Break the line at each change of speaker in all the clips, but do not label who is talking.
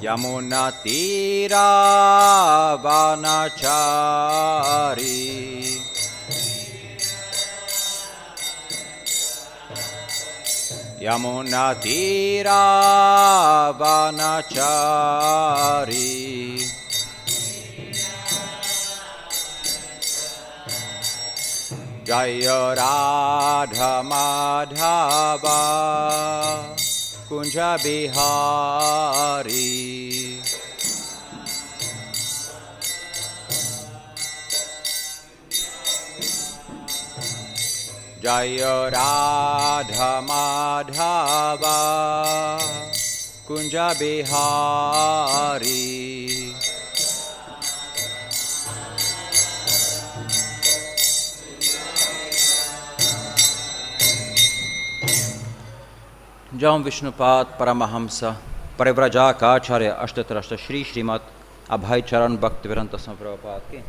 Yamunatira vanachari Yamunatira vanachari Jaya Radha Madhava Kunja Bihari Jaya Radha Madhava Kunja Bihari Jam Vishnupad Paramahamsa Parivrajākācārya Ashtatrashta Śrī Śrīmad Abhay Charan Bhaktivedanta Swami Prabhupada ki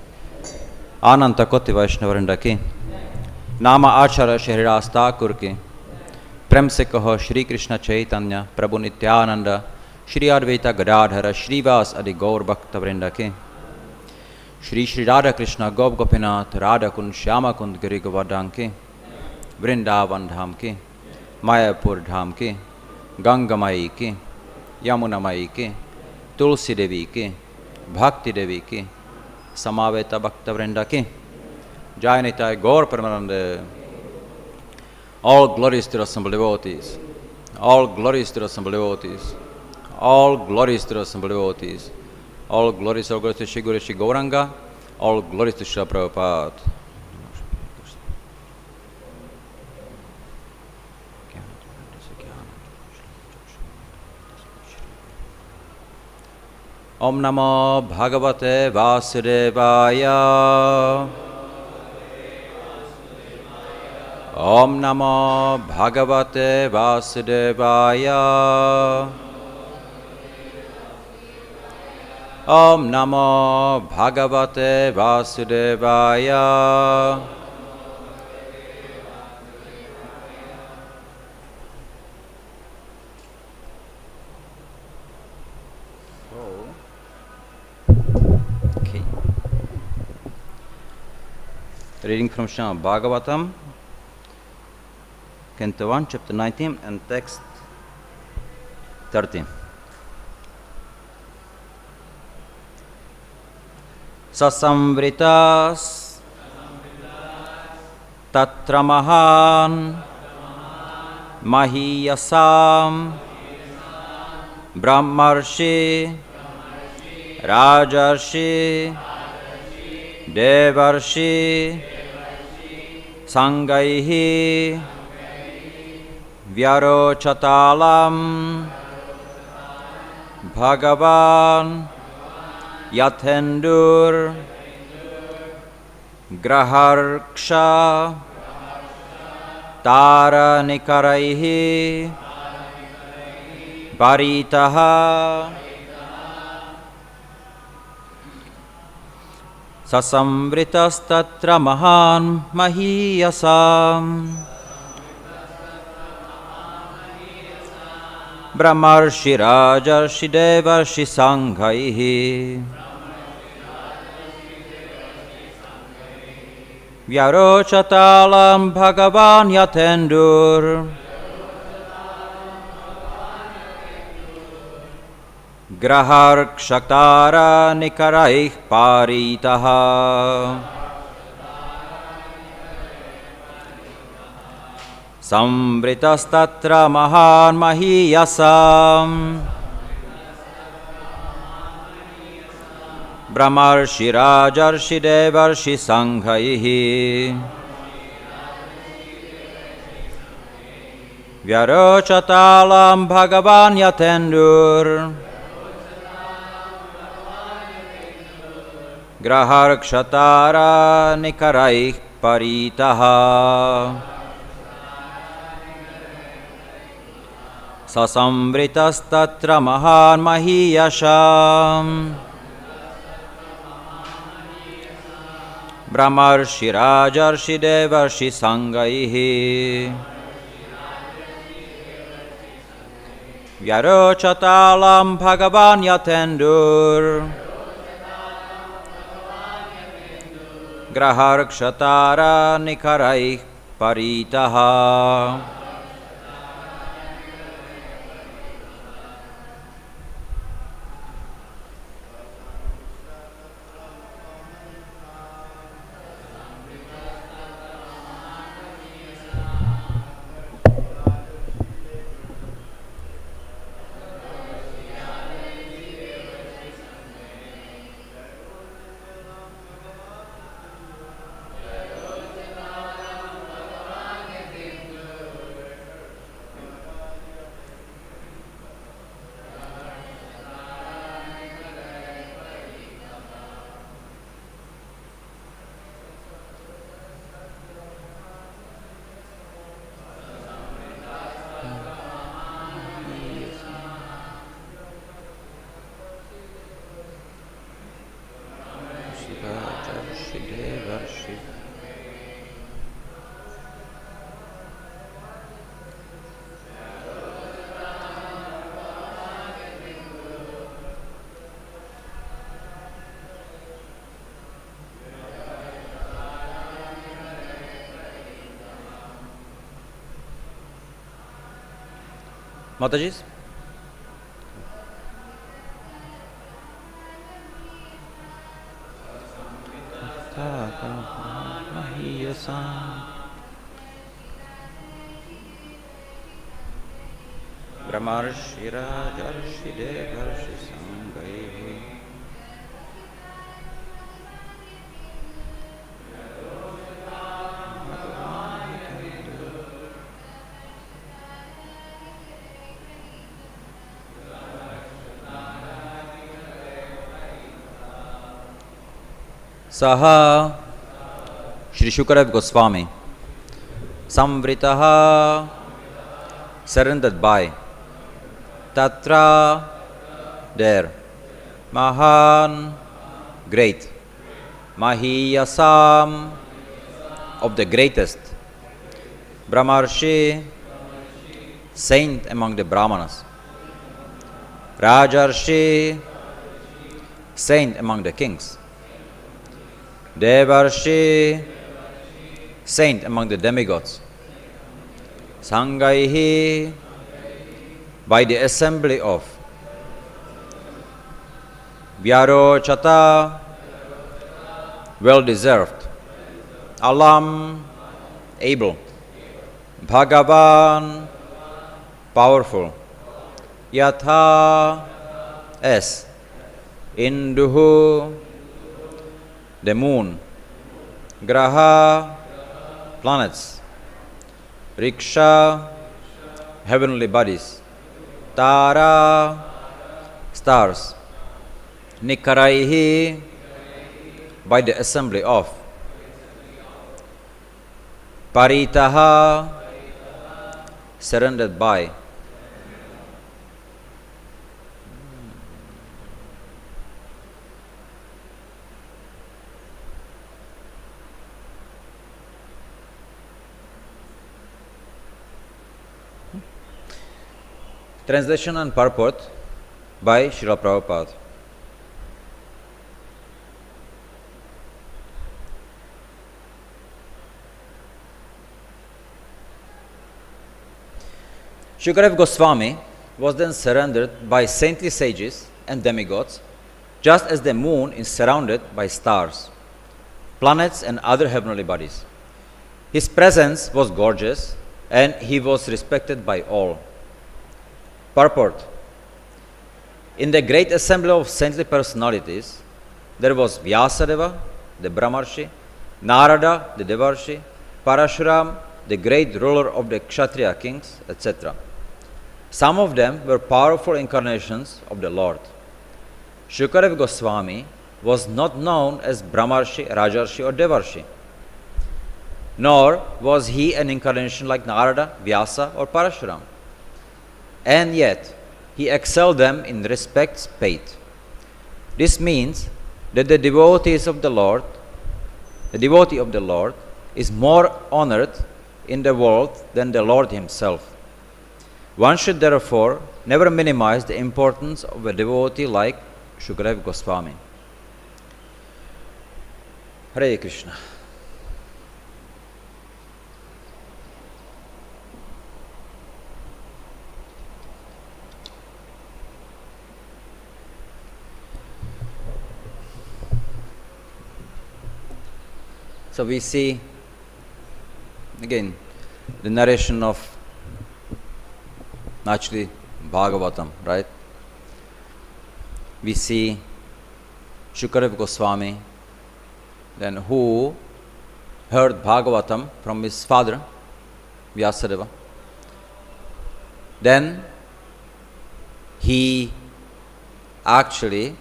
Ananta Koti Vaishnavarinda ki Nama Acharya Shri Haridas Thakur ki Prem se kaho Shri Krishna Chaitanya Prabhu Nityananda Shri Advaita Gadadhara Shri Vas Adi Gaur Bhaktavrinda ki Shri Shri Radha Krishna Gop Gopinath Radha Kund Shyama Kund Giri Govardhan ki Vrindavan Dham ki Mayapur Dham ki Ganga Mai ki Yamuna Mai ki Tulsi Devi ki Bhakti Devi ki Samaveta Bhaktavrinda ki Jai Nitai Gaur Paramananda. All glories to the assembled devotees. All glories to the assembled devotees. All glories to the assembled devotees. All glories to Shri Guru Shri Gauranga. All glories to Shri Prabhupada. Om Namo Bhagavate Vasudevaya. Om Namo Bhagavate Vasudevaya. Om Namo Bhagavate Vasudevaya. Okay. Reading from Srimad Bhagavatam, Canto 1, Chapter 19, and Text 13. Saṁvṛtas tatra mahān mahīyasāṁ brahmarṣi-rājarṣi-devarṣi-saṅghaiḥ vyarocatālaṁ bhagavān yathendur graharkṣa-tārā-nikaraiḥ parītaḥ saṁvṛtas tatra mahān mahīyasāṁ brahmarṣi-rājarṣi-devarṣi-saṅghaiḥ vyarocatālaṁ bhagavān yathendur graharkṣa-tārā-nikaraiḥ parītaḥ saṁvṛtas tatra mahān mahīyasāṁ brahmarṣi-rājarṣi-devarṣi-saṅghaiḥ vyarocatālaṁ bhagavān yathendur graharkṣa-tārā-nikaraiḥ parītaḥ saṁvṛtas tatra mahān mahīyasāṁ brahmarṣi-rājarṣi-devarṣi-saṅghaiḥ vyarocatālaṁ bhagavān yathendur, graharkṣa-tārā-nikaraiḥ parītaḥ. Matajis? mahīyasāṁ brahmarṣi-rājarṣi-devarṣi-saṅghaiḥ Saha Śrī Śukadeva Gosvāmī, saṁvṛtaḥ, surrendered by, tatra, there, mahān, great, mahīyasāṁ, of the greatest, brahmarṣi, saint among the brāhmaṇas, rājarṣi, saint among the kings, devarṣi, saint among the demigods, saṅghaiḥ, by the assembly of, vyarocata, well deserved, alam, able, bhagavān, powerful, yathā, as, induḥ, the moon, graha, planets, ṛkṣa, heavenly bodies, tatra, stars, nikaraiḥ, by the assembly of, parītaḥ, surrendered by, Translation and purport by Srila Prabhupada. Śukadeva Gosvāmī was then surrendered by saintly sages and demigods, just as the moon is surrounded by stars, planets and other heavenly bodies. His presence was gorgeous and he was respected by all. Purport. In the great assembly of saintly personalities, there was Vyasadeva, the brahmarṣi, Narada, the devarṣi, Parashuram, the great ruler of the Kshatriya kings, etc. Some of them were powerful incarnations of the Lord. Śukadeva Gosvāmī was not known as brahmarṣi-rājarṣi or devarṣi, nor was he an incarnation like Narada, Vyasa or Parashuram. And yet, he excelled them in respects paid. This means that the devotee of the Lord, is more honored in the world than the Lord himself. One should therefore never minimize the importance of a devotee like Śukadeva Gosvāmī. Hare Krishna. So we see again the narration of naturally Bhagavatam, right? We see Śukadeva Gosvāmī, then who heard Bhagavatam from his father, Vyasadeva. Then he actually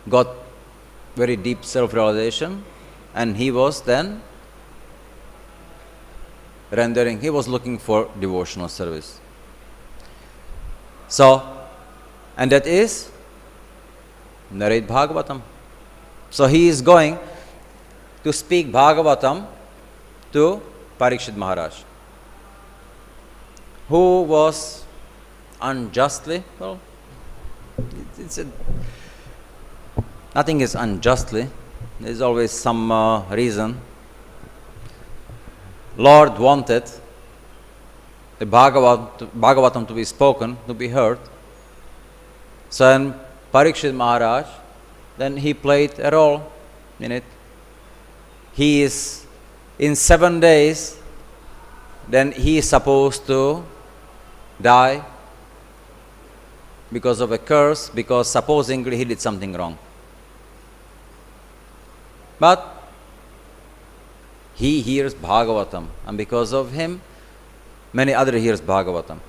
got very deep self-realization, and he was then he was looking for devotional service. So, and that is narrate Bhagavatam. So he is going to speak Bhagavatam to Parikshit Maharaj, who was unjustly, well, nothing is unjustly, there is always some reason. Lord wanted the Bhagavatam to be spoken, to be heard. So then Parikshit Maharaj, then he played a role in it. He is, in 7 days, then he is supposed to die because of a curse, because supposedly he did something wrong. But he hears Bhagavatam, and because of him, many others hears Bhagavatam.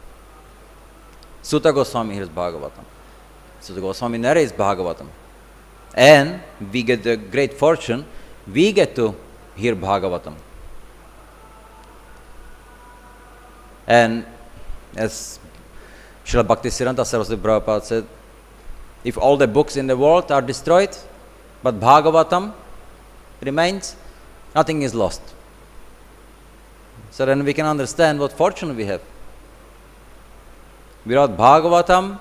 Sutta Goswami hears Bhagavatam. Sutta Goswami narrates Bhagavatam. And we get the great fortune, we get to hear Bhagavatam. And as Srila Bhaktisiddhanta Saraswati Prabhupada said, if all the books in the world are destroyed, but Bhagavatam remains, nothing is lost. So then we can understand what fortune we have. Without Bhagavatam,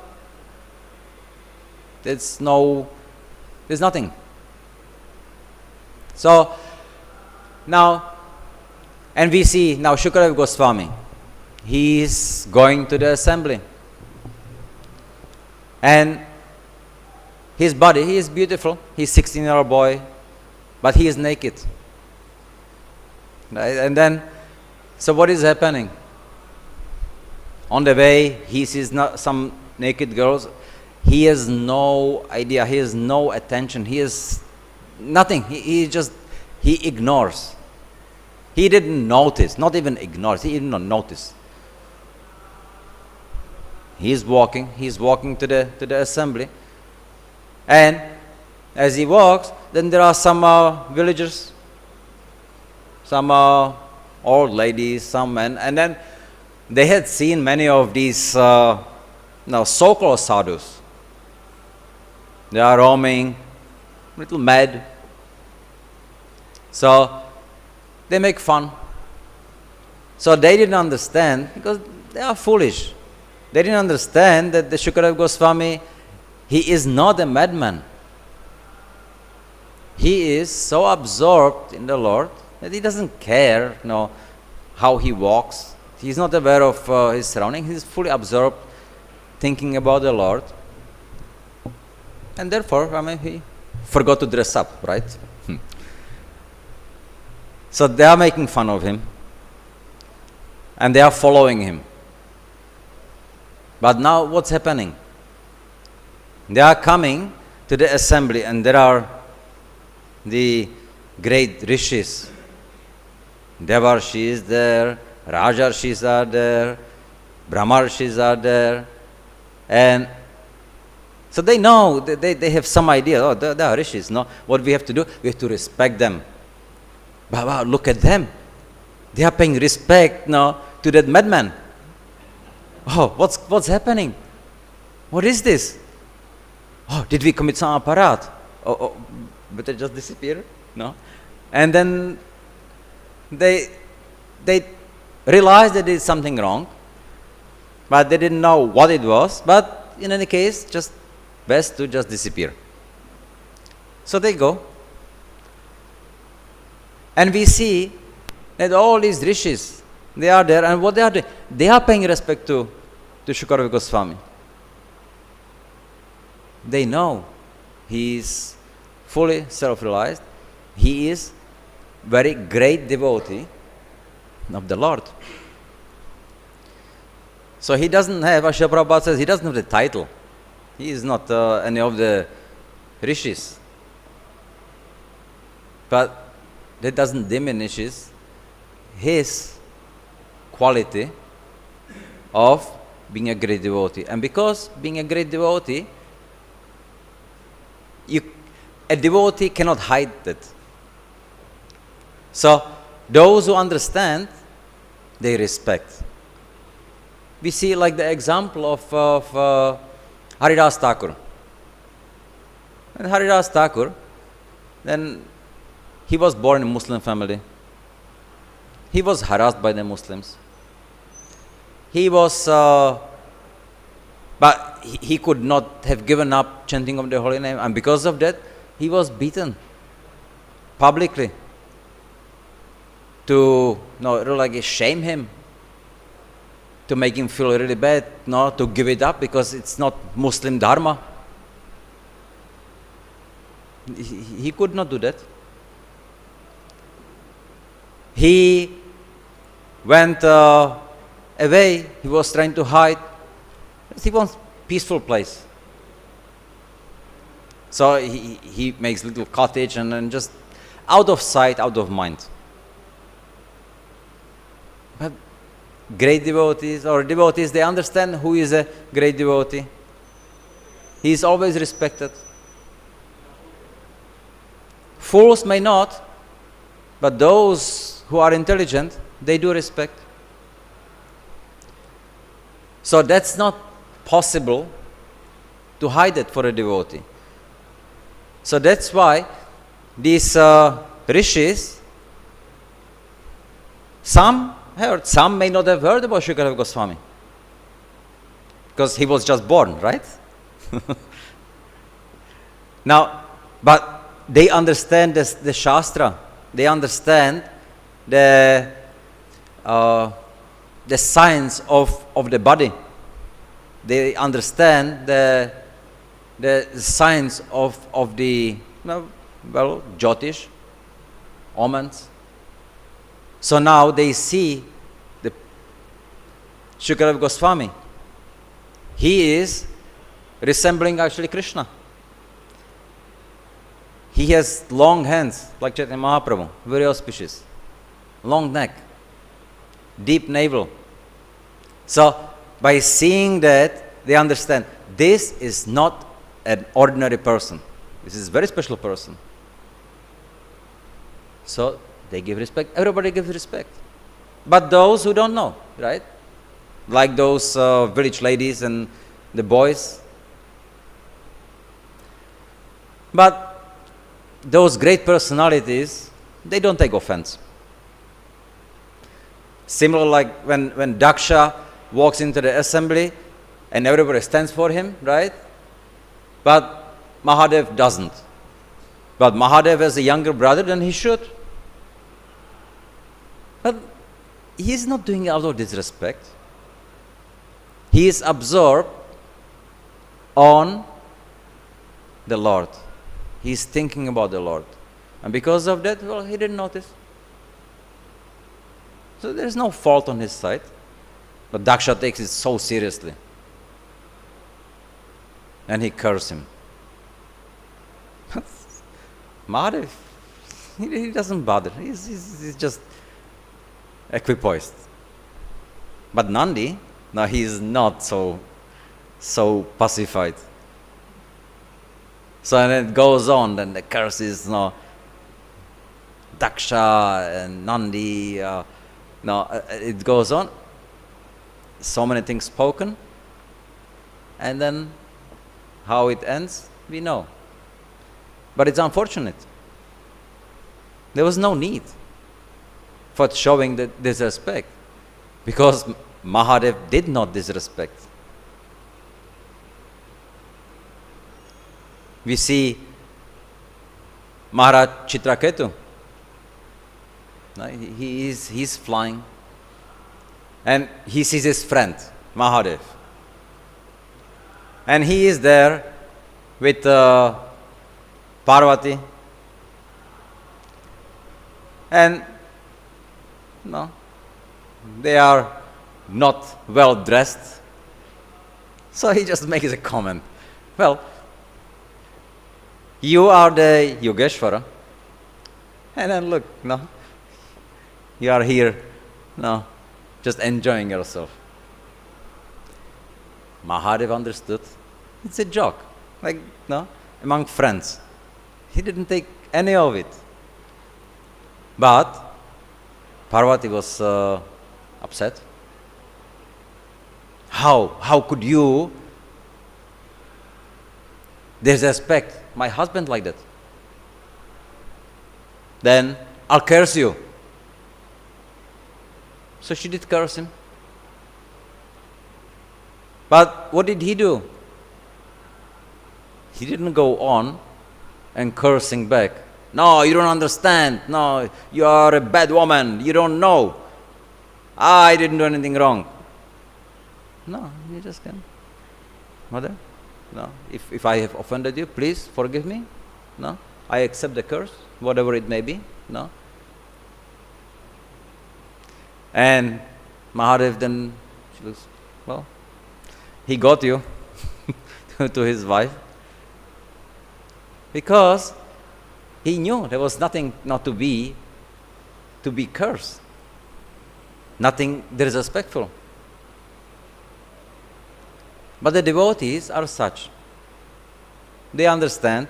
there's nothing. So now, and we see now Śukadeva Gosvāmī, he is going to the assembly. And his body, he is beautiful. He's a 16-year-old boy, but he is naked. Right? And then, so what is happening? On the way, he sees some naked girls. He has no idea. He has no attention. He has nothing. He ignores. He didn't notice. Not even ignores. He didn't notice. He's walking to the assembly, and as he walks, then there are some villagers, some old ladies, some men, and then they had seen many of these so-called sadhus. They are roaming, little mad. So they make fun. So they didn't understand, because they are foolish. They didn't understand that the Śukadeva Gosvāmī, he is not a madman. He is so absorbed in the Lord that he doesn't care, how he walks. He's not aware of his surroundings. He's fully absorbed, thinking about the Lord. And therefore, he forgot to dress up, right? So they are making fun of him, and they are following him. But now what's happening? They are coming to the assembly, and there are the great rishis. Devarshi is there, Rajarshis are there, brahmarṣis are there, and so they know, they have some idea, they are rishis, no? What we have to do? We have to respect them. But wow, look at them. They are paying respect to that madman. Oh, what's happening? What is this? Oh, did we commit some aparat? Oh, better just disappear? No? And then they realize that there is something wrong, but they didn't know what it was. But in any case, just best to just disappear. So they go. And we see that all these rishis, they are there, and what they are doing, they are paying respect to Śukadeva Gosvāmī. They know he is fully self-realized. He is very great devotee of the Lord. So he doesn't have, as Srila Prabhupada says, he doesn't have the title. He is not any of the rishis. But that doesn't diminish his quality of being a great devotee. And because being a great devotee, a devotee cannot hide that. So those who understand, they respect. We see like the example of Haridas Thakur. And Haridas Thakur, then he was born in a Muslim family. He was harassed by the Muslims. He was, but he could not have given up chanting of the holy name, and because of that, he was beaten publicly to like shame him, to make him feel really bad, to give it up because it's not Muslim dharma. He could not do that. He went away. He was trying to hide. He wants peaceful place. So he makes little cottage and then just out of sight, out of mind. But great devotees or devotees, they understand who is a great devotee. He is always respected. Fools may not, but those who are intelligent, they do respect. So that's not possible to hide it for a devotee. So that's why these rishis, some may not have heard about Śukadeva Gosvāmī, because he was just born, right? Now, but they understand the Shastra, they understand the science of the body. They understand the science of the Jyotish, omens. So now they see the Śukadeva Gosvāmī. He is resembling actually Krishna. He has long hands like Chaitanya Mahaprabhu, very auspicious, long neck, deep navel. So by seeing that, they understand this is not an ordinary person. This is a very special person. So they give respect. Everybody gives respect. But those who don't know, right? Like those village ladies and the boys. But those great personalities, they don't take offense. Similar like when Daksha walks into the assembly and everybody stands for him, right? But Mahadev doesn't. But Mahadev has a younger brother, then he should. But he is not doing it out of disrespect. He is absorbed on the Lord. He is thinking about the Lord. And because of that, well, he didn't notice. So there is no fault on his side. But Daksha takes it so seriously. And he curses him. Mahadev, he doesn't bother. He's just equipoised. But Nandi, now he is not so pacified. So and it goes on, then the curses, Daksha and Nandi, it goes on. So many things spoken. And then how it ends, we know. But it's unfortunate. There was no need for showing this respect. Because Mahadev did not disrespect. We see Maharaj Chitraketu. He's flying, and he sees his friend Mahadev, and he is there with Parvati, and they are not well dressed. So he just makes a comment. Well, you are the Yogeshwara, and then look, you are here, just enjoying yourself. Mahadev understood. It's a joke, among friends. He didn't take any of it. But Parvati was upset. How could you disrespect my husband like that? Then I'll curse you. So she did curse him. But what did he do? He didn't go on and cursing back. No, you don't understand. No, you are a bad woman. You don't know. I didn't do anything wrong. No, you just can. Mother, if I have offended you, please forgive me. I accept the curse, whatever it may be. And Mahadev then, she looks, he got you to his wife, because he knew there was nothing not to be cursed, nothing disrespectful. But the devotees are such. They understand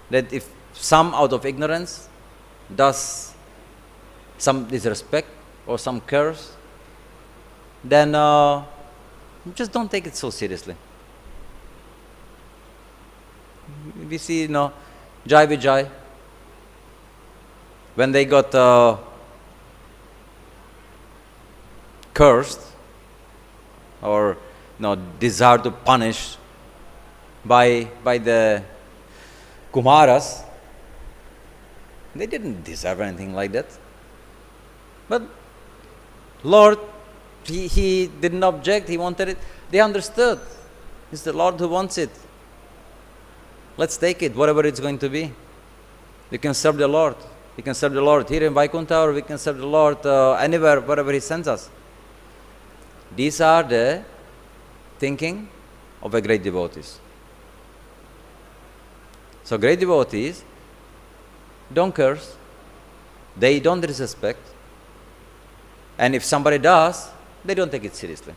that if some out of ignorance does some disrespect or some curse, then just don't take it so seriously. We see, Jai Vijay, when they got cursed or desire to punish by the Kumaras, they didn't deserve anything like that. But Lord, he didn't object, he wanted it. They understood. It's the Lord who wants it. Let's take it, whatever it's going to be. We can serve the Lord. We can serve the Lord here in Vaikuntha, or we can serve the Lord anywhere, wherever He sends us. These are the thinking of a great devotees. So great devotees don't curse, they don't disrespect, and if somebody does, they don't take it seriously.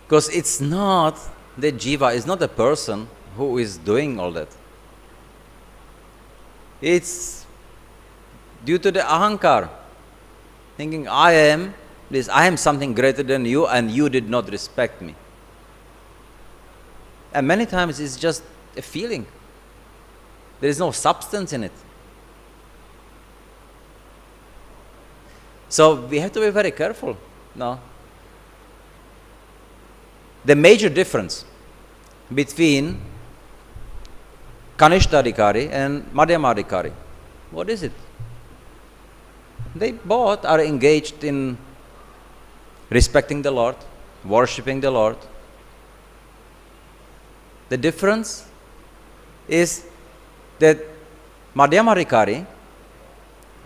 Because it's not the jiva, it's not the person who is doing all that. It's due to the ahankar, thinking I am this, I am something greater than you, and you did not respect me. And many times it's just a feeling. There is no substance in it. So we have to be very careful. The major difference between Kanishtha-adhikari and Madhyama-adhikari, what is it? They both are engaged in respecting the Lord, worshipping the Lord. The difference is that Madhyama-adhikari,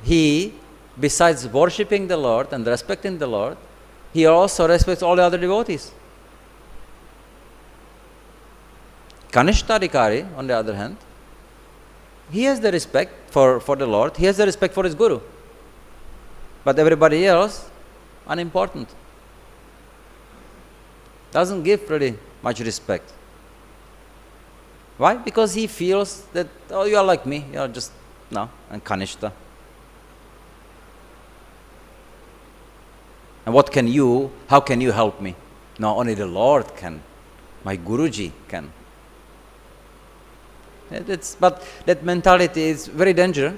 he, besides worshipping the Lord and respecting the Lord, he also respects all the other devotees. Kanishtha-adhikari, on the other hand, he has the respect for the Lord, he has the respect for his Guru. But everybody else, unimportant. Doesn't give really much respect. Why? Because he feels that, oh, you are like me, you are just, and Kanishta. And how can you help me? No, only the Lord can. My Guruji can. But that mentality is very dangerous.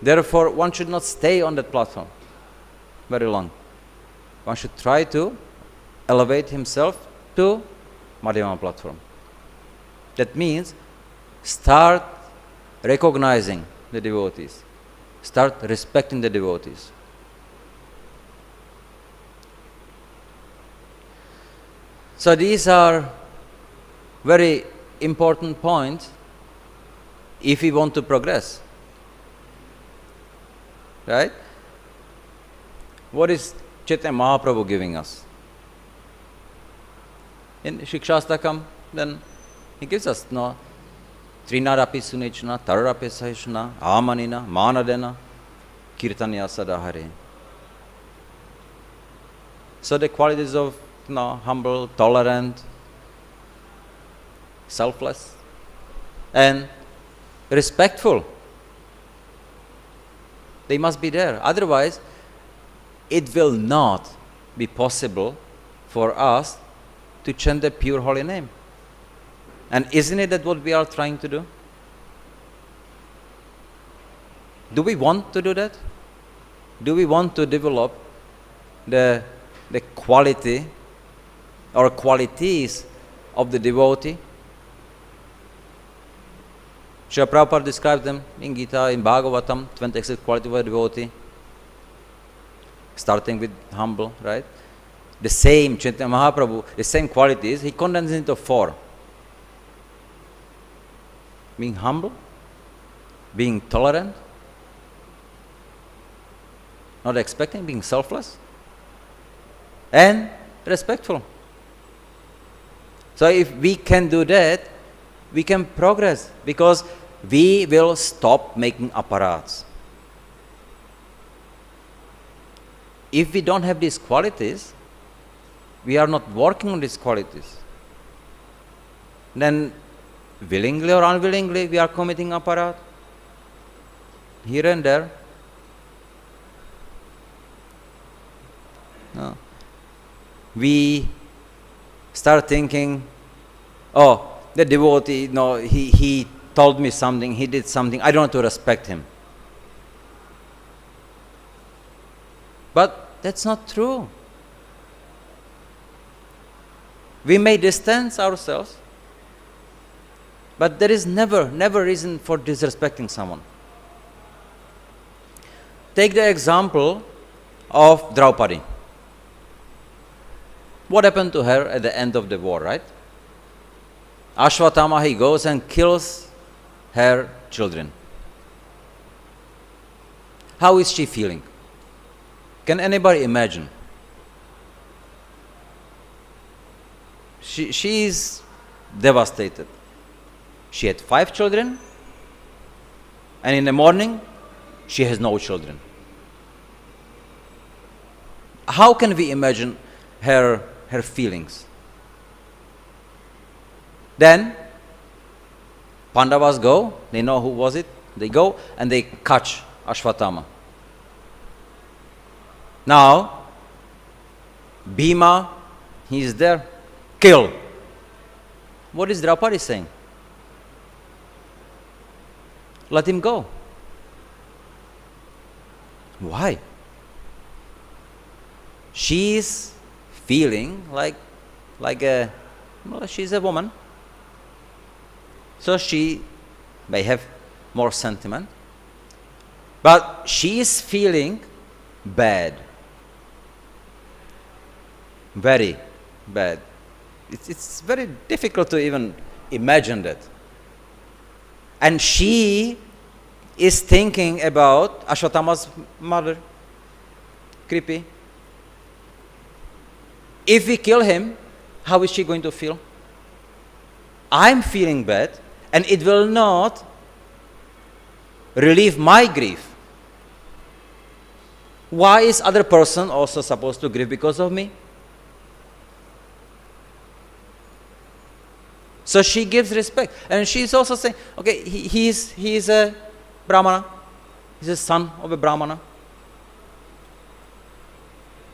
Therefore, one should not stay on that platform. very long. One should try to elevate himself to Madhyama platform. That means start recognizing the devotees. Start respecting the devotees. So these are very important points if we want to progress. Right? What is Chaitanya Mahaprabhu giving us? In Shikshastakam, then he gives us Trinarapi Sunechana, Tararapi Sahishana, Amanina, Manadena, Kirtanya Sadahare. So the qualities of humble, tolerant, selfless, and respectful, they must be there. Otherwise, it will not be possible for us to chant the pure holy name. And isn't it that what we are trying to do? Do we want to do that? Do we want to develop the quality or qualities of the devotee? Srila Prabhupada describes them in Gita, in Bhagavatam, 26 qualities of a devotee, starting with humble, right? The same Chaitanya Mahaprabhu, the same qualities, he condenses into 4. Being humble, being tolerant, not expecting, being selfless, and respectful. So if we can do that, we can progress, because we will stop making aparats. If we don't have these qualities, we are not working on these qualities, then willingly or unwillingly we are committing aparat here and there. No. We start thinking, oh, the devotee, he told me something, he did something, I don't want to respect him. But that's not true. We may distance ourselves, but there is never reason for disrespecting someone. Take the example of Draupadi. What happened to her at the end of the war, right? Ashwatthama, he goes and kills her children. How is she feeling? Can anybody imagine? She is devastated. She had 5 children, and in the morning, she has no children. How can we imagine her feelings? Then, Pandavas go, they know who was it, they go and they catch Ashwatthama. Now, Bhima, he is there, kill. What is Draupadi saying? Let him go. Why? She is feeling she's a woman. So she may have more sentiment. But she is feeling bad. Very bad. It's very difficult to even imagine that. And she is thinking about Ashwatthama's mother, Kripi. If we kill him, how is she going to feel? I'm feeling bad, and it will not relieve my grief. Why is other person also supposed to grieve because of me? So she gives respect, and she is also saying, okay, he is a brahmana, he's a son of a brahmana.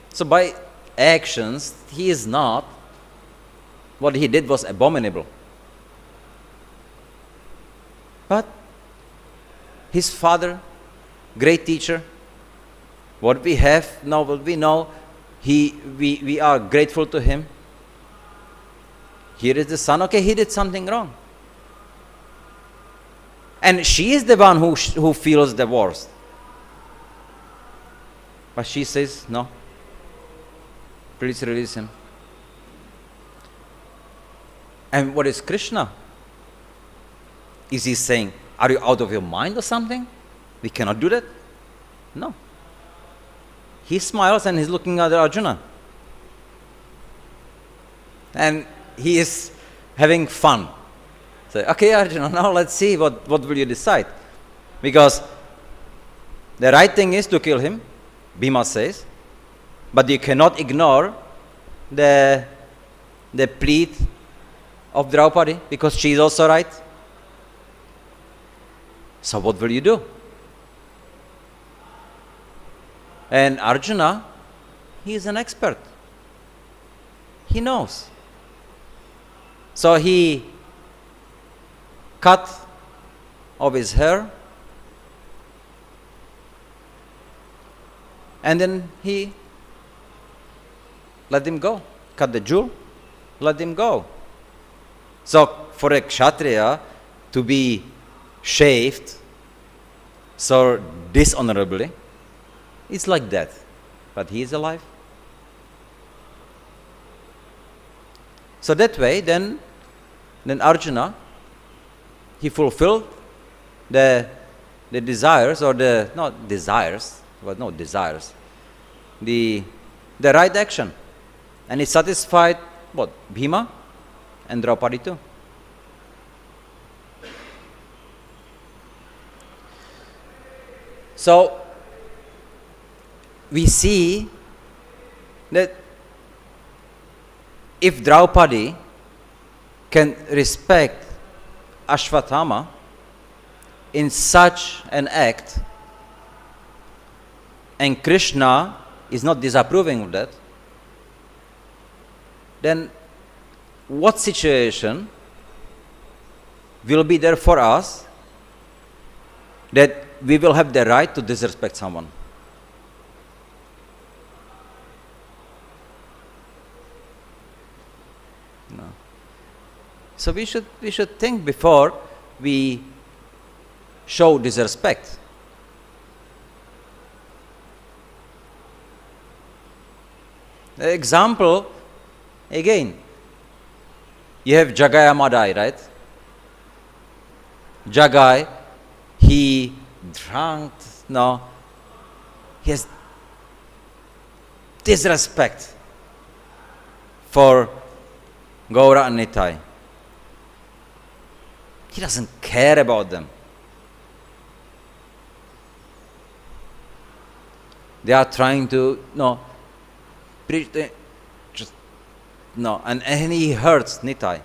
So by actions, he is not, what he did was abominable. But his father, great teacher, what we have, now what we know, we are grateful to him. Here is the son, okay, he did something wrong. And she is the one who feels the worst. But she says, no, please release him. And what is Krishna? Is he saying, are you out of your mind or something? We cannot do that? No. He smiles and he's looking at Arjuna. And he is having fun. So, okay, Arjuna, now let's see what will you decide. Because the right thing is to kill him, Bhima says, but you cannot ignore the plea of Draupadi, because she is also right. So what will you do? And Arjuna, he is an expert. He knows. So he cut off his hair, and then he let him go. Cut the jewel, let him go. So for a kshatriya to be shaved so dishonorably, it's like that. But he is alive. So that way, then Arjuna, he fulfilled the desires, or the right action. And he satisfied what? Bhima and Draupadi too. So we see that if Draupadi can respect Ashwatthama in such an act, and Krishna is not disapproving of that, then what situation will be there for us that we will have the right to disrespect someone? No. So we should think before we show disrespect. Example, again, you have Jagai Madai, right? Jagai, he drank, no, he has disrespect for Gaura and Nitai. He doesn't care about them. They are trying to, preach the, and he hurts Nitai.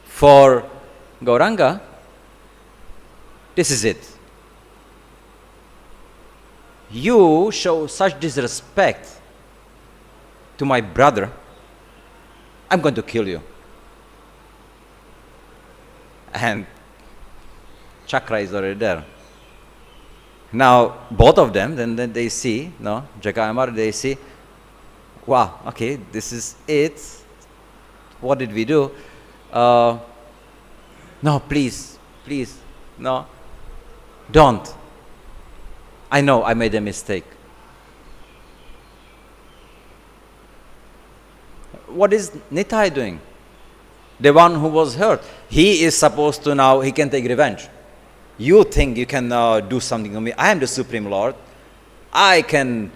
For Gauranga, this is it. You show such disrespect to my brother, I'm going to kill you. And Chakra is already there. Now, both of them, then they see, Jagai, they see, wow, okay, this is it. What did we do? No, please, no, don't. I know I made a mistake. What is Nitai doing? The one who was hurt. He is supposed to now, he can take revenge. You think you can do something to me. I am the Supreme Lord. I can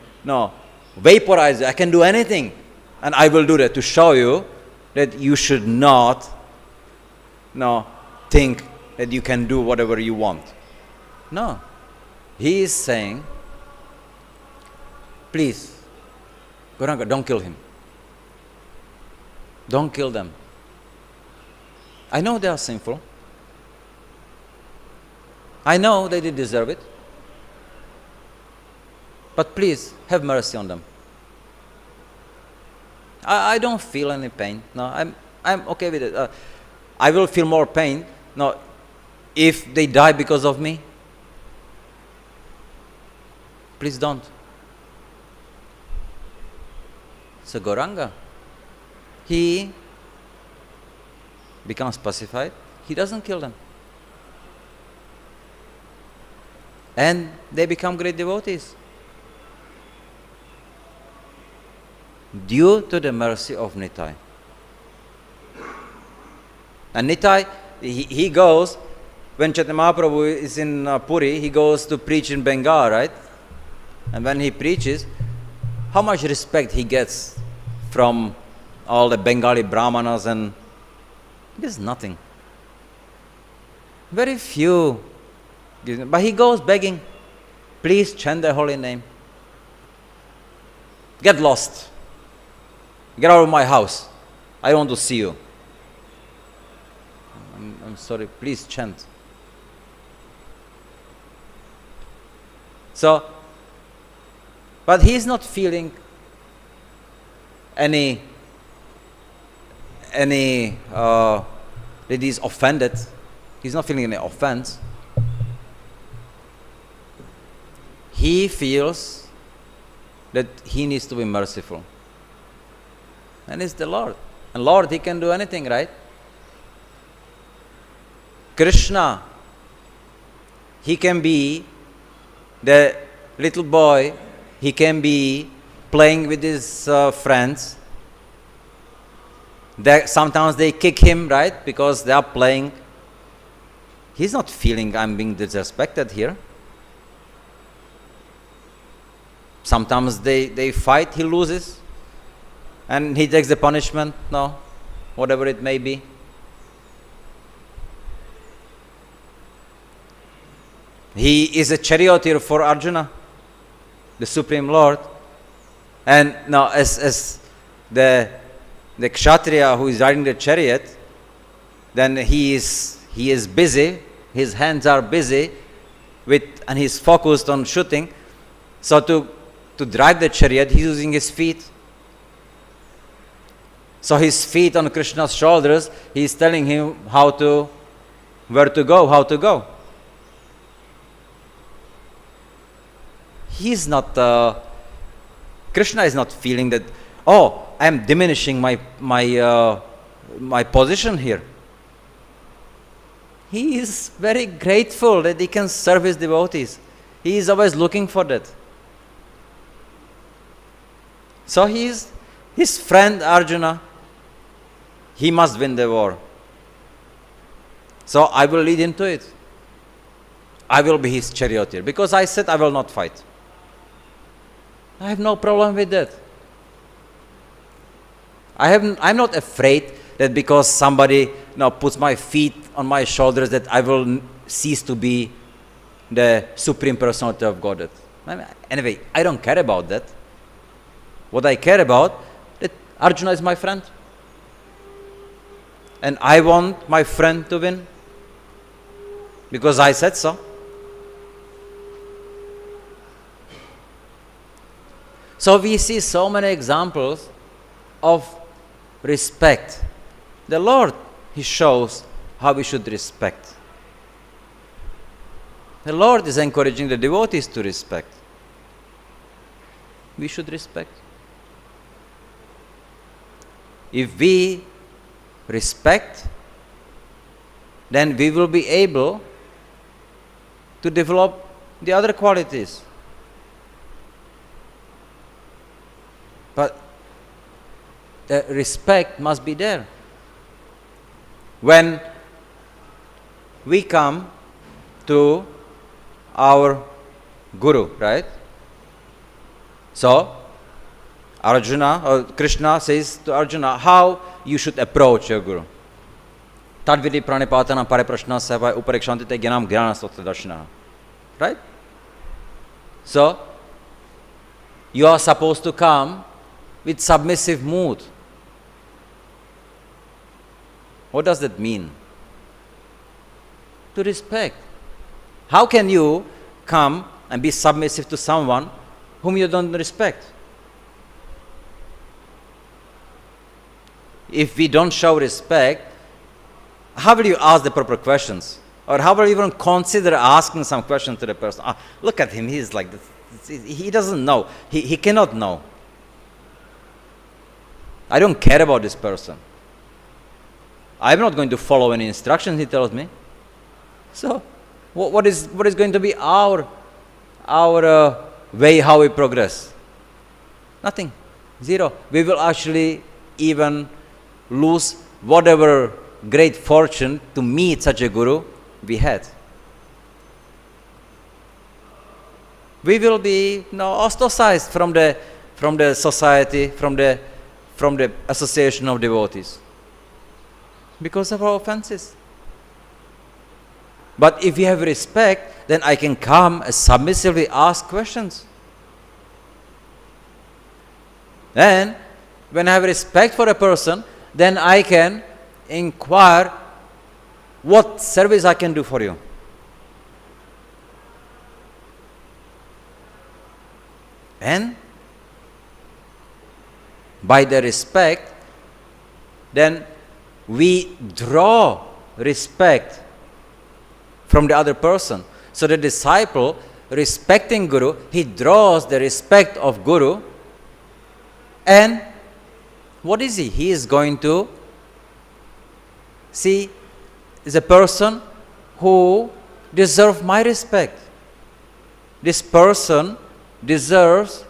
vaporize it. I can do anything. And I will do that to show you that you should not think that you can do whatever you want. No. He is saying, please, Gauranga, don't kill him. Don't kill them. I know they are sinful. I know they did deserve it. But please, have mercy on them. I don't feel any pain. No, I'm okay with it. I will feel more pain if they die because of me. Please don't. So Gauranga, he becomes pacified. He doesn't kill them. And they become great devotees. Due to the mercy of Nitai. And Nitai, he goes, when Chaitanya Mahaprabhu is in Puri, he goes to preach in Bengal, right? And when he preaches, how much respect he gets from all the Bengali brahmanas, and it is nothing. Very few. But he goes begging, please chant the holy name. Get lost. Get out of my house. I want to see you. I'm sorry, please chant. So, but he is not feeling any that he is offended. He's not feeling any offense. He feels that he needs to be merciful. And it's the Lord. And Lord, he can do anything, right? Krishna, he can be the little boy, he can be playing with his friends. Sometimes they kick him, right? Because they are playing. He's not feeling I'm being disrespected here. Sometimes they fight, he loses. And he takes the punishment, no, whatever it may be. He is a charioteer for Arjuna, the Supreme Lord. And now as the kshatriya who is riding the chariot, then he is busy, his hands are busy and he's focused on shooting. So to drive the chariot, he's using his feet. So his feet on Krishna's shoulders, he is telling him where to go, how to go. He's not, Krishna is not feeling that, oh, I am diminishing my position here. He is very grateful that he can serve his devotees. He is always looking for that. So his friend Arjuna, he must win the war. So I will lead him to it. I will be his charioteer. Because I said I will not fight. I have no problem with that. I'm not afraid that because somebody puts my feet on my shoulders that I will cease to be the Supreme Personality of Godhead. Anyway, I don't care about that. What I care about, that Arjuna is my friend. And I want my friend to win. Because I said so. So we see so many examples of respect. The Lord, he shows how we should respect. The Lord is encouraging the devotees to respect. We should respect. If we respect, then we will be able to develop the other qualities. But the respect must be there. When we come to our Guru, right? So, Arjuna or Krishna says to Arjuna how you should approach your Guru. Tadvidi pranipatana pariprashna savai uparikshantite gyanam gyanasotla darshana. Right? So, you are supposed to come with submissive mood. What does that mean? To respect. How can you come and be submissive to someone whom you don't respect? If we don't show respect, how will you ask the proper questions? Or how will you even consider asking some questions to the person? Look at him, he's like this. He doesn't know. He cannot know. I don't care about this person. I'm not going to follow any instructions he tells me. So, what is going to be our way how we progress? Nothing. Zero. We will actually even lose whatever great fortune to meet such a guru we had. We will be ostracized from the society, from the association of devotees because of our offenses. But if you have respect, then I can come and submissively ask questions. And when I have respect for a person, then I can inquire what service I can do for you. And by the respect, then we draw respect from the other person. So the disciple, respecting Guru, he draws the respect of Guru. And what is he? He is going to see is a person who deserves my respect. This person deserves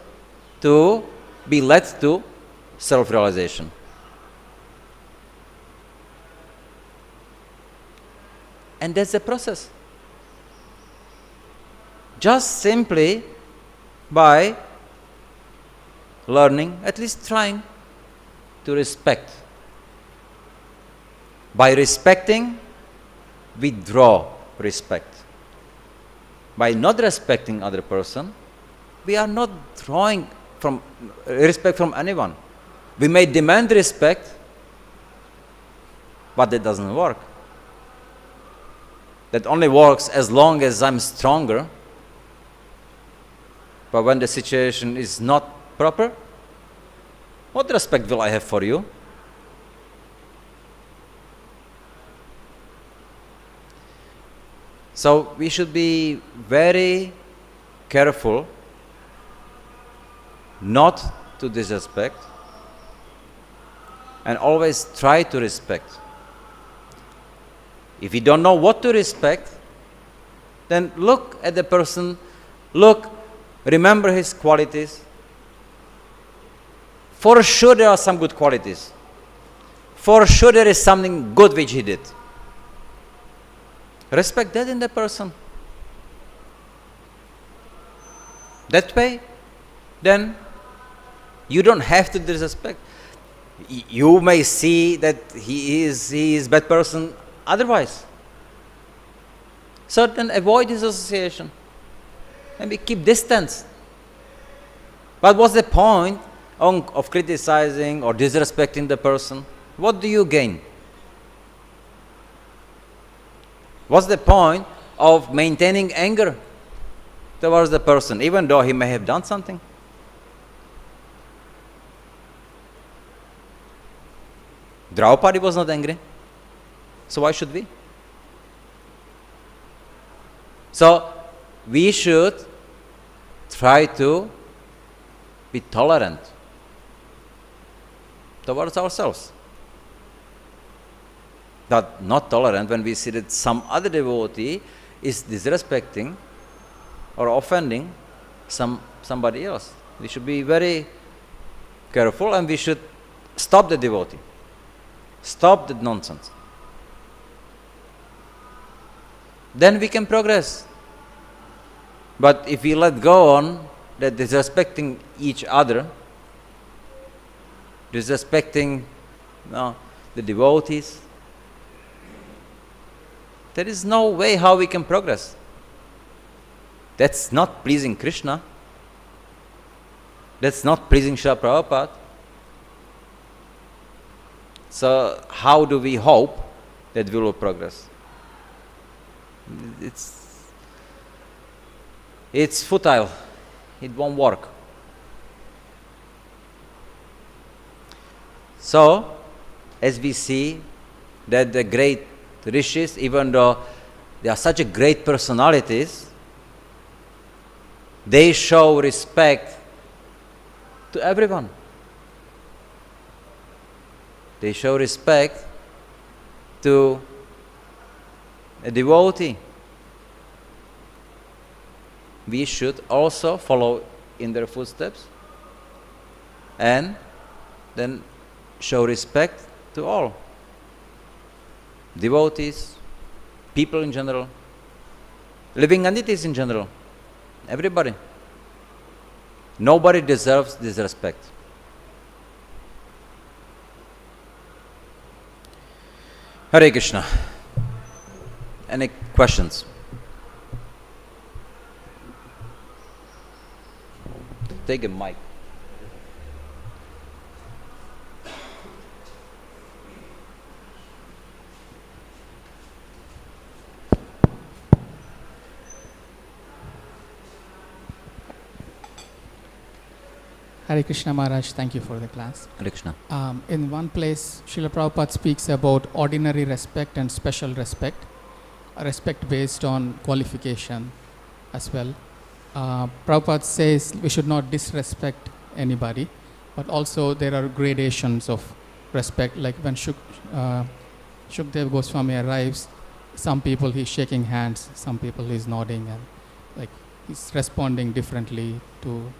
to be led to self-realization. And that's the process. Just simply by learning, at least trying to respect. By respecting, we draw respect. By not respecting other person, we are not drawing from respect from anyone. We may demand respect, but that doesn't work. That only works as long as I'm stronger. But when the situation is not proper, what respect will I have for you? So we should be very careful not to disrespect and always try to respect. If you don't know what to respect, then look at the person, remember his qualities. For sure there are some good qualities. For sure there is something good which he did. Respect that in the person. That way, then you don't have to disrespect. You may see that he is bad person otherwise. So then avoid his association. Maybe keep distance. But what's the point of criticizing or disrespecting the person? What do you gain? What's the point of maintaining anger towards the person, even though he may have done something? Draupadi was not angry, so why should we? So we should try to be tolerant towards ourselves. But not tolerant when we see that some other devotee is disrespecting or offending somebody else. We should be very careful and we should stop the devotee. Stop the nonsense. Then we can progress. But if we let go on that disrespecting each other, disrespecting the devotees, there is no way how we can progress. That's not pleasing Krishna. That's not pleasing Srila Prabhupada. So how do we hope that we will progress? It's futile. It won't work. So, as we see that the great rishis, even though they are such a great personalities, they show respect to everyone. They show respect to a devotee. We should also follow in their footsteps and then show respect to all. Devotees, people in general, living entities in general, everybody. Nobody deserves disrespect. Hare Krishna. Any questions? Take a mic.
Hare Krishna Maharaj, thank you for the class.
Hare Krishna.
In one place, Srila Prabhupada speaks about ordinary respect and special respect, respect based on qualification as well. Prabhupada says we should not disrespect anybody, but also there are gradations of respect. Like when Shukadeva Gosvāmī arrives, some people he's shaking hands, some people he's nodding, and like he's responding differently to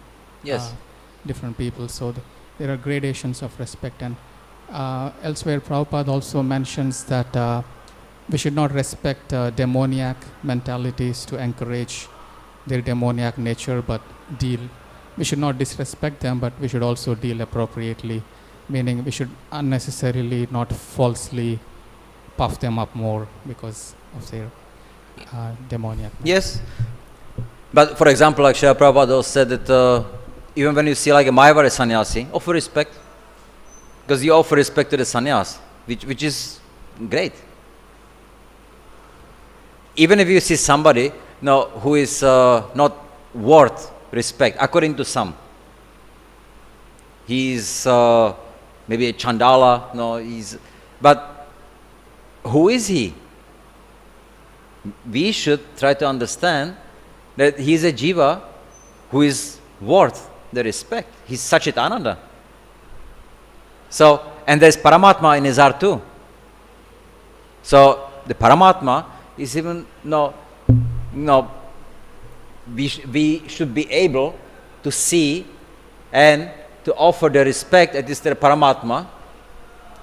different people. So there are gradations of respect. And elsewhere, Prabhupada also mentions that we should not respect demoniac mentalities to encourage their demoniac nature, but we should not disrespect them, but we should also deal appropriately, meaning we should unnecessarily not falsely puff them up more because of their demoniac.
Yes, but for example, like Srila Prabhupada said that even when you see like a Mayapur sannyasi, offer respect, because you offer respect to the sannyas, which is great. Even if you see somebody who is not worth respect, according to some, he is maybe a chandala, but who is he? We should try to understand that he is a jiva who is worth the respect. He's Sachit Ananda. So, and there's Paramatma in his heart too. So, the Paramatma is even, we should be able to see and to offer the respect that is the Paramatma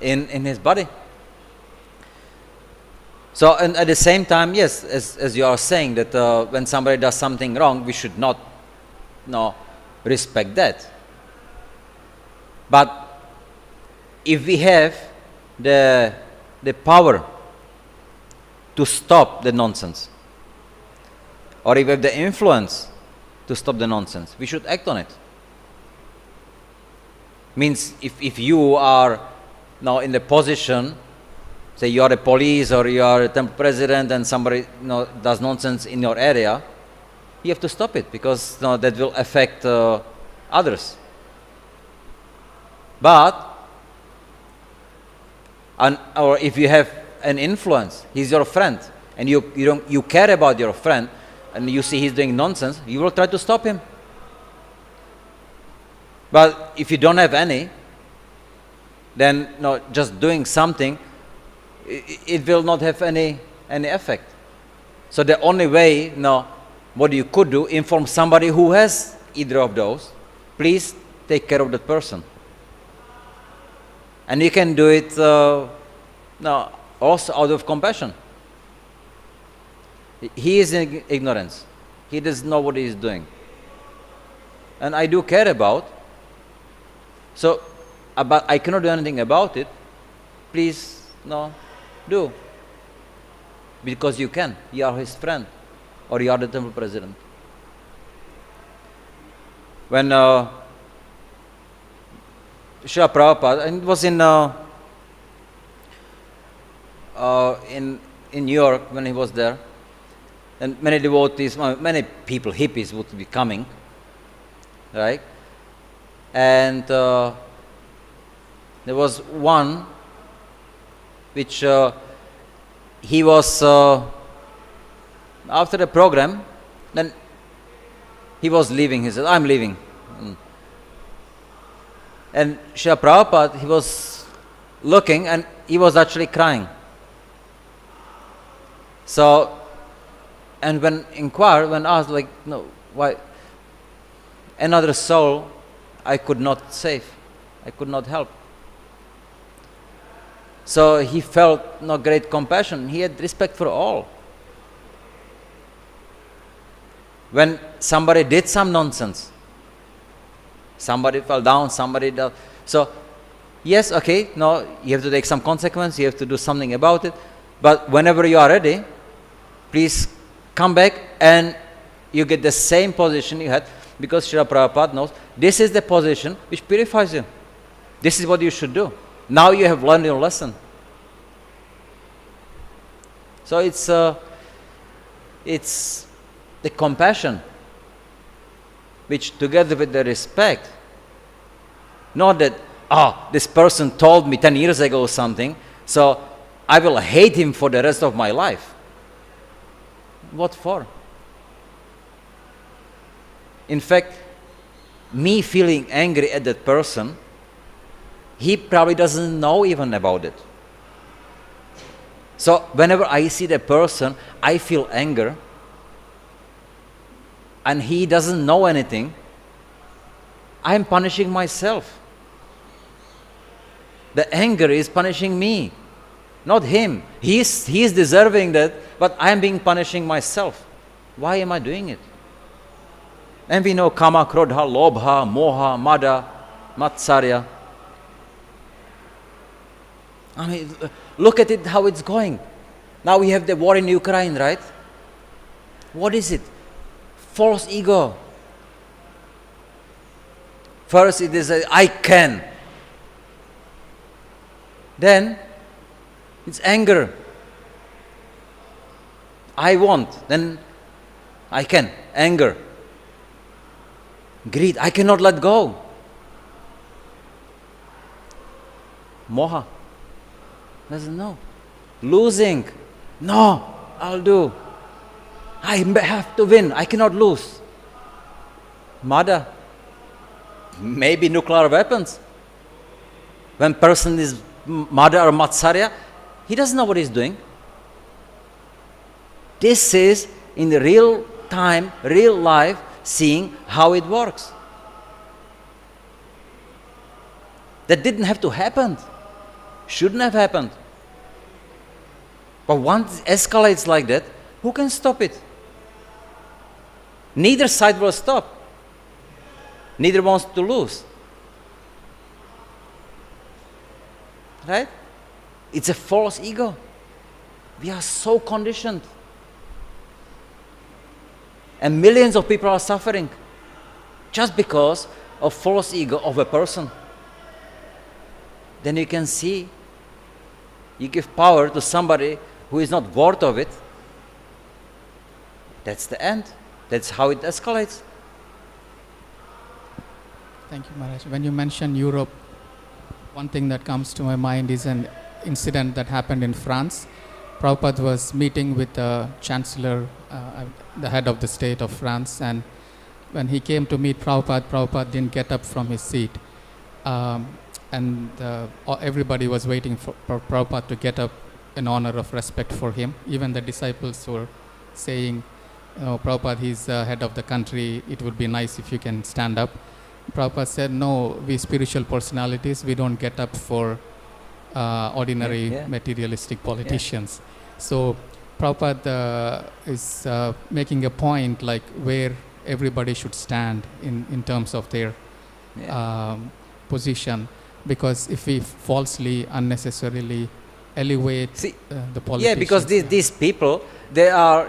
in his body. So, and at the same time, yes, as you are saying, that when somebody does something wrong, we should not respect that. But if we have the power to stop the nonsense, or if we have the influence to stop the nonsense, we should act on it. Means if you are now in the position, say you are a police or you are a temple president and somebody does nonsense in your area, you have to stop it because that will affect others. But, or if you have an influence, he's your friend, and you care about your friend, and you see he's doing nonsense, you will try to stop him. But if you don't have any, then just doing something, it will not have any effect. So the only way, what you could do, inform somebody who has either of those, please take care of that person. And you can do it also out of compassion. He is in ignorance. He doesn't know what he is doing. And I do care about. So, but I cannot do anything about it. Please, do. Because you can. You are his friend. Or you are the temple president. When Srila Prabhupada, and it was in New York when he was there, and many devotees, many people, hippies would be coming, right? And there was one which he was after the program, then he was leaving. He said, I'm leaving. And Srila Prabhupada, he was looking and he was actually crying. So, and when asked, like, no, why? Another soul I could not save. I could not help. So he felt no great compassion. He had respect for all. When somebody did some nonsense, somebody fell down, somebody does. So, yes, okay, no, you have to take some consequence, you have to do something about it. But whenever you are ready, please come back and you get the same position you had, because Srila Prabhupada knows this is the position which purifies you. This is what you should do. Now you have learned your lesson. So it's the compassion, which together with the respect, not that, this person told me 10 years ago something, so I will hate him for the rest of my life. What for? In fact, me feeling angry at that person, he probably doesn't know even about it. So whenever I see the person, I feel anger, and he doesn't know anything, I am punishing myself. The anger is punishing me, not him. He is deserving that, but I am punishing myself. Why am I doing it? And we know kama, krodha, lobha, moha, mada, matsarya. I mean, look at it, how it's going. Now we have the war in Ukraine, right? What is it? False ego. First it is I can. Then it's anger. I want. Then I can. Anger. Greed. I cannot let go. Moha. Doesn't know. Losing. No, I'll do. I have to win. I cannot lose. Mada. Maybe nuclear weapons. When person is Mada or Matsarya, he doesn't know what he's doing. This is in the real time, real life, seeing how it works. That didn't have to happen. Shouldn't have happened. But once it escalates like that, who can stop it? Neither side will stop. Neither wants to lose. Right? It's a false ego. We are so conditioned. And millions of people are suffering just because of false ego of a person. Then you can see, you give power to somebody who is not worth of it. That's the end. That's how it escalates.
Thank you, Maharaj. When you mention Europe, one thing that comes to my mind is an incident that happened in France. Prabhupada was meeting with the Chancellor, the head of the state of France, and when he came to meet Prabhupada, Prabhupada didn't get up from his seat. And everybody was waiting for Prabhupada to get up in honor of respect for him. Even the disciples were saying, Prabhupada, he's the head of the country, it would be nice if you can stand up. Prabhupada said, no, we spiritual personalities, we don't get up for ordinary materialistic politicians. So Prabhupada is making a point like where everybody should stand in terms of their position. Because if we falsely, unnecessarily elevate the politicians.
Yeah, because these people, they are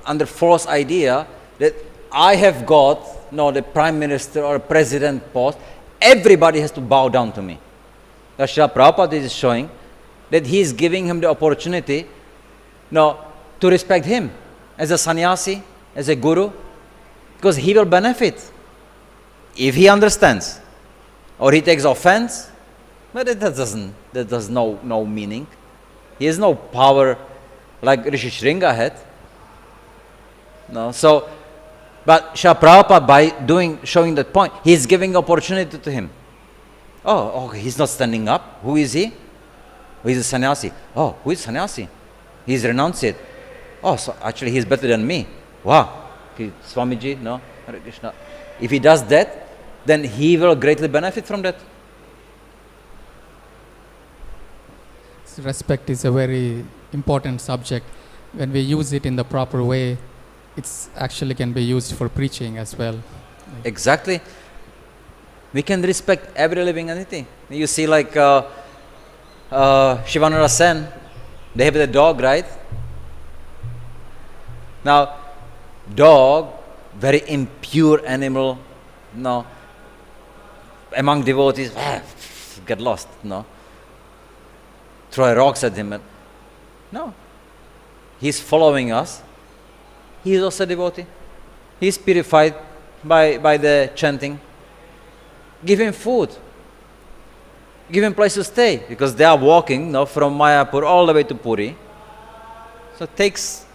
under false idea that I have got the prime minister or president post, everybody has to bow down to me. Srila Prabhupada is showing that he is giving him the opportunity to respect him as a sannyasi, as a guru, because he will benefit if he understands. Or he takes offense, but that does no meaning. He has no power like Rishi Shringa had. No, so But Srila Prabhupada, by showing that point, he is giving opportunity to him. Oh, he's not standing up. Who is he? He is a sannyasi. Oh, who is sannyasi? He is renunciate. Oh, so actually he is better than me. Wow. Swamiji, no? Hare Krishna. If he does that, then he will greatly benefit from that.
Respect is a very important subject. When we use it in the proper way, it's actually can be used for preaching as well.
Exactly. We can respect every living entity. You see, like Shivananda Sen, they have the dog, right? Now, dog, very impure animal, no. Among devotees, get lost, no. Throw rocks at him. No. He's following us. He is also a devotee. He is purified by the chanting. Give him food. Give him place to stay, because they are walking from Mayapur all the way to Puri. So it takes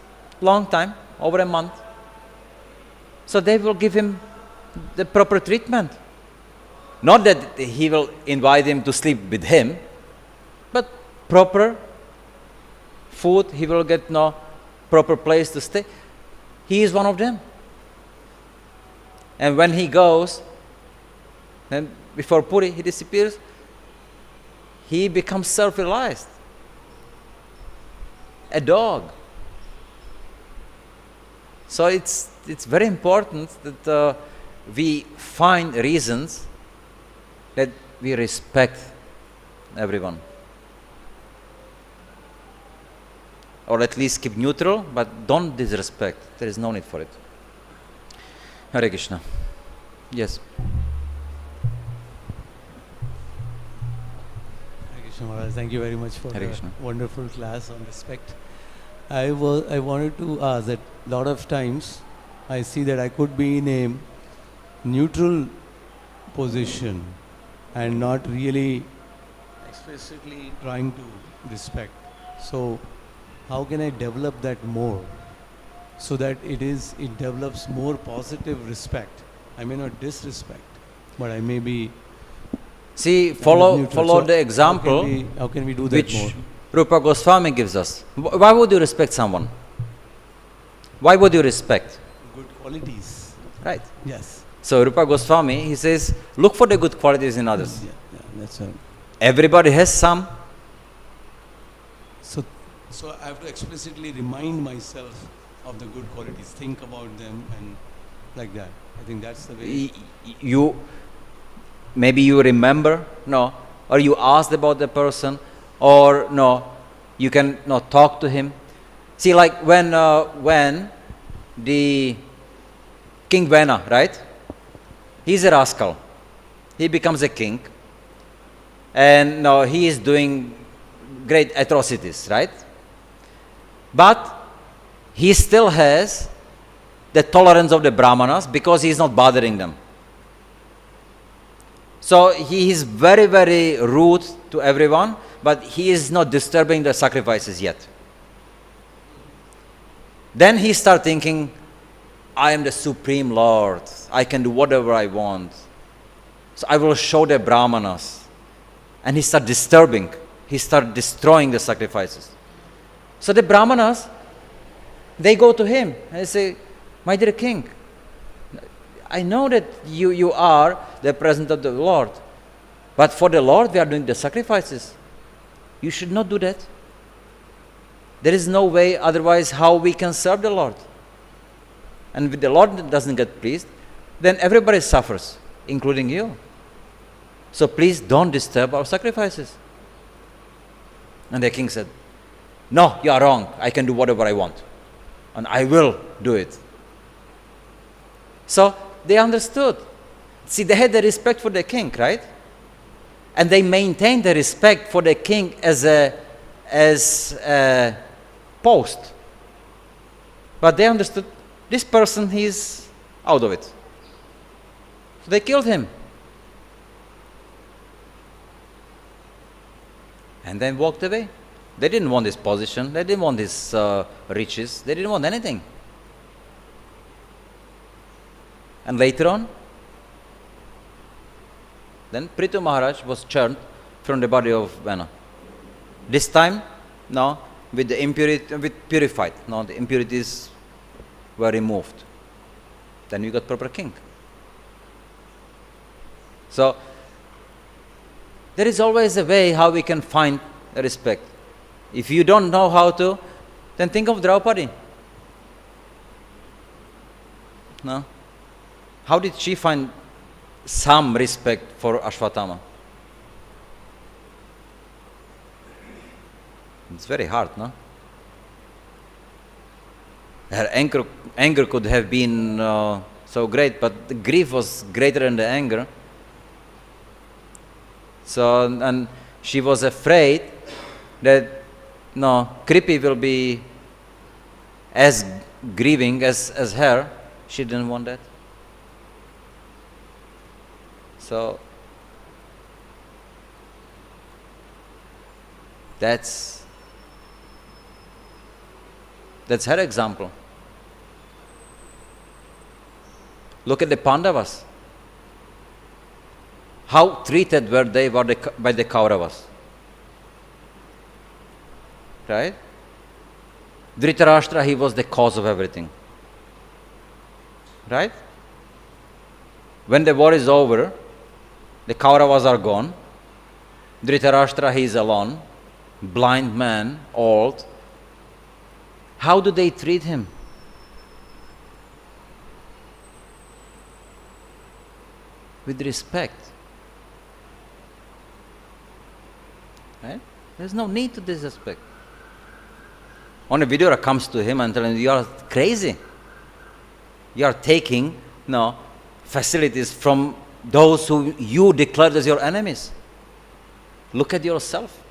long time, over a month. So they will give him the proper treatment. Not that he will invite him to sleep with him, but proper food, he will get proper place to stay. He is one of them. And when he goes, then before Puri, he disappears. He becomes self-realized. A dog. So it's very important that we find reasons that we respect everyone. Or at least keep neutral, but don't disrespect. There is no need for it. Hare Krishna. Yes.
Hare Krishna Maharaj, thank you very much for
Hare
the
Krishna.
wonderful class on respect. I wanted to ask that a lot of times I see that I could be in a neutral position and not really explicitly trying to respect. So how can I develop that more so that it develops more positive respect? I may not disrespect, but I may be
See, follow
So
the example
how can we do that
which
more?
Rupa Gosvāmī gives us. Why would you respect someone? Why would you respect?
Good qualities.
Right.
Yes.
So Rupa Gosvāmī, he says, look for the good qualities in others.
Yeah, that's right.
Everybody has some.
So I have to explicitly remind myself of the good qualities, think about them and like that. I think that's the way.
Maybe you remember, or you asked about the person, or you can talk to him. See, like when the King Vena, right? He's a rascal. He becomes a king, and he is doing great atrocities, right? But he still has the tolerance of the brahmanas because he is not bothering them. So he is very, very rude to everyone, but he is not disturbing the sacrifices yet. Then he starts thinking, I am the Supreme Lord. I can do whatever I want. So I will show the brahmanas. And he starts disturbing. He starts destroying the sacrifices. So the brahmanas, they go to him and they say, my dear king, I know that you are the presence of the Lord, but for the Lord we are doing the sacrifices. You should not do that. There is no way otherwise how we can serve the Lord. And if the Lord doesn't get pleased, then everybody suffers, including you. So please don't disturb our sacrifices. And the king said, no, you are wrong. I can do whatever I want. And I will do it. So they understood. See, they had the respect for the king, right? And they maintained the respect for the king as a post. But they understood, this person, he's out of it. So they killed him. And then walked away. They didn't want his position. They didn't want his riches. They didn't want anything. And later on, then Prithu Maharaj was churned from the body of Vena. This time, no, with the impurity, with purified. No, the impurities were removed. Then you got proper king. So there is always a way how we can find respect. If you don't know how to, then think of Draupadi. No? How did she find some respect for Ashwatthama? It's very hard, no? Her anger could have been so great, but the grief was greater than the anger. So, and she was afraid that Kripi will be as grieving as her. She didn't want that. So that's her example. Look at the Pandavas. How treated were they by the Kauravas? Right? Dhritarashtra, he was the cause of everything. Right? When the war is over, the Kauravas are gone. Dhritarashtra, he is alone, blind man, old. How do they treat him? With respect. Right? There's no need to disrespect. Only Vidura comes to him and tells him, you are crazy. You are taking facilities from those who you declared as your enemies. Look at yourself.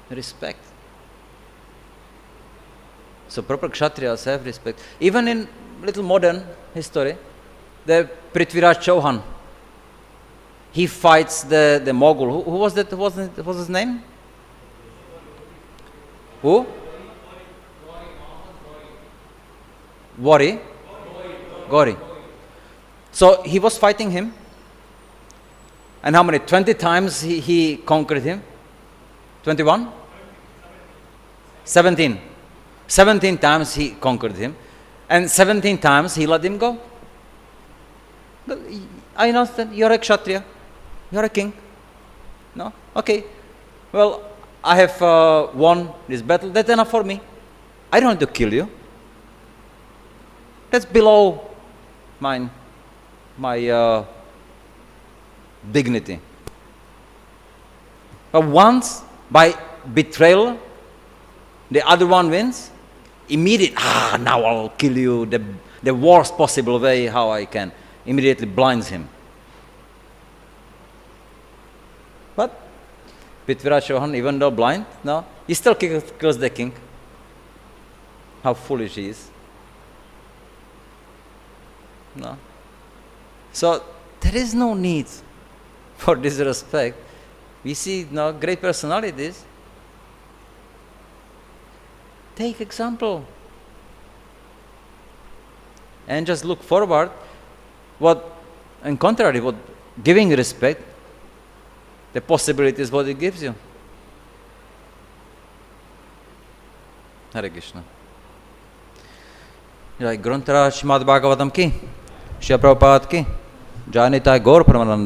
Respect. So proper Kshatriyas have respect. Even in little modern history, the Prithviraj Chauhan, he fights the Mughal. Who was that? What was his name? Who? Gauri. So he was fighting him. And how many? 20 times he conquered him? 21? 17. 17 times he conquered him. And 17 times he let him go. I understand. You're a Kshatriya. You're a king. No? Okay. Well, I have won this battle. That's enough for me. I don't want to kill you. That's below my dignity. But once, by betrayal, the other one wins, immediately, now I'll kill you the worst possible way how I can. Immediately blinds him. But Prithviraj Chauhan, even though blind, he still kills the king. How foolish he is. No. So there is no need for disrespect. We see great personalities. Take example. And just look forward. On contrary, what giving respect, the possibilities what it gives you. Hare Krishna. Jai Grunthara Srimad Bhagavatam ki, Śrīla Prabhupada ki, Jai Nitai Gaur Pramananda.